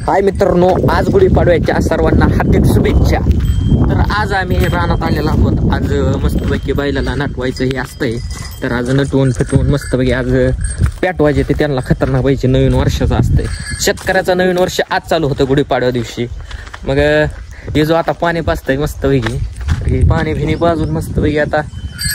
हाय मित्रांनो, आज गुढीपाडव्याच्या सर्वांना हार्दिक शुभेच्छा। तर आज आम्ही रानात आलेलो आहोत। आज मस्तपैकी बैलाला नटवायचं हे असतंय, तर आज नटवून फिटवून मस्तपैकी आज पेटवायचे ते त्यांना खतरनाक पाहिजे। नवीन वर्षाचं असतंय, शेतकऱ्याचं नवीन वर्ष आज चालू होतं गुढीपाडव्या दिवशी। मग हे जो आता पाणी पाजतंय मस्तपैकी, पाणी भिणी पाजून मस्तपैकी आता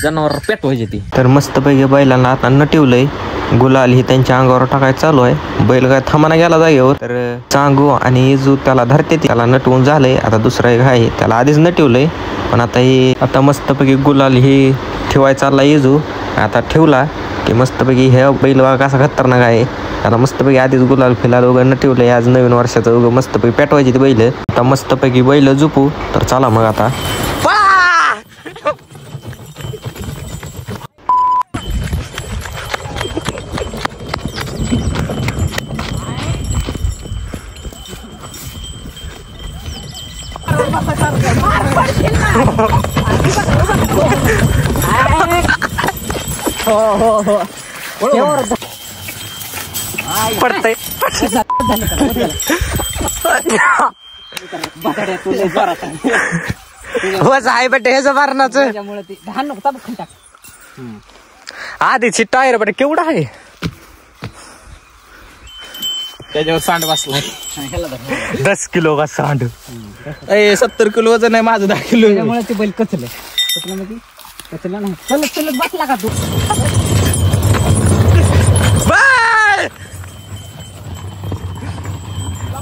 जनावर पेटवायचे ती। तर मस्तपैकी बैलांना आता नटिवलंय, गुलाल ही त्यांच्या अंगावर टाकायचं चालू आहे। बैल काय थांबाना गेला जागेवर, तर चांगू आणि इजू त्याला धरते, त्याला नटवून झालंय। आता दुसरा एक आहे त्याला आधीच नटिवलंय, पण आता मस्तपैकी गुलाल ही ठेवायचा चालला। इजू आता ठेवला की मस्तपैकी हे बैल बघा कसा खतरनाक आहे। त्याला मस्तपैकी आधीच गुलाल फिलाल वगैरे नटिवलंय। आज नवीन वर्षाचं वगैरे मस्तपैकी पेटवायची ती बैल। आता मस्तपैकी बैल झोपू, तर चला मग आता पडतंय आहे बट हे मारणाचं आधीची टायर बट केवढा आहे, त्याच्यावर सांड बसला 10 किलो का सांड। 70 किलो वजन आहे माझं, 10 किलो त्यामुळे ते बैल कचलं नाही। चलत बसला का तू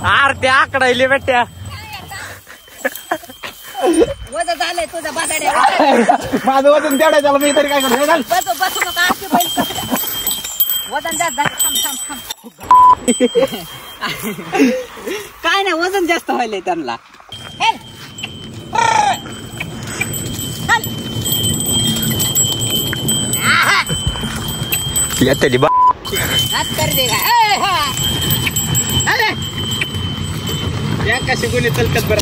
आरती आकडायली बेट्या। वजन झालंय तुझं बाजाड्या, माझं वजन तेवढं त्याला मी तरी काय करतो। बसू नका, वजन जास्त झालं। काय नाही, वजन जास्त व्हायलंय त्यांना। येतली बा या कशी कोणी चलकत बरं।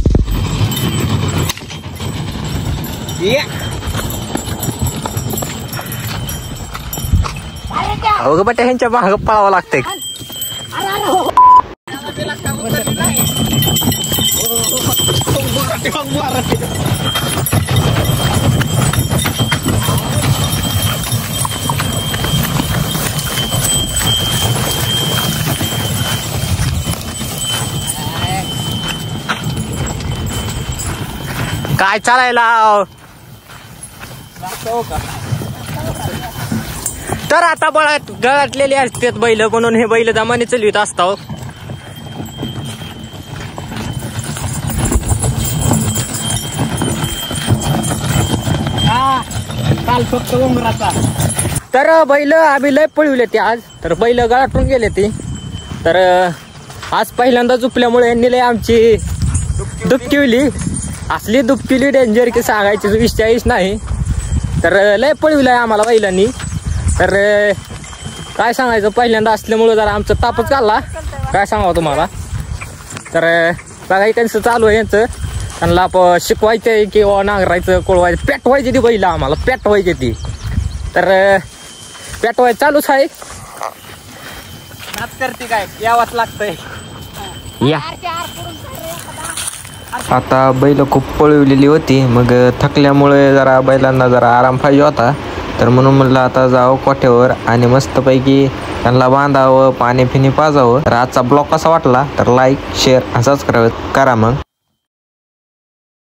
अवघ बट ह्यांच्या माग पळावं लागतंय। काय चालायला तर आता बळात गळाटलेले असतात बैल, म्हणून हे बैल दमाने चलवित असतो। काल फक्त उंगराचा, तर बैल आम्ही लय पळविले ते आज, तर बैल गळाटून गेले ते। तर आज पहिल्यांदा झुपल्यामुळे यांनी लय आमची दुपकिवली, असली दुपकिली डेंजर की सांगायची विषयच नाही। तर लय पळविलाय आम्हाला बैलांनी, तर काय सांगायचं, पहिल्यांदा असल्यामुळं जरा आमचं तापच घालला, काय सांगावं तुम्हाला। तर बघा त्यांचं चालू आहे, यांचं त्यांना शिकवायचंय किंवा नांगरायचं कोळवायचं, पेटवायची ती बैल आम्हाला, पेटवायची ती। तर पेटवायचं चालूच आहे, नाच करते काय यावंच लागतंय या। आता बैल खूप पळवलेली होती, मग थकल्यामुळे जरा बैलांना जरा आराम पाहिजे होता, तर म्हणून म्हणलं आता जावं कोठ्यावर आणि मस्तपैकी त्यांना बांधावं, पाणी फिनी पाजावं। तर आजचा ब्लॉग कसा वाटला तर लाईक शेअर आणि सबस्क्राईब करा मग।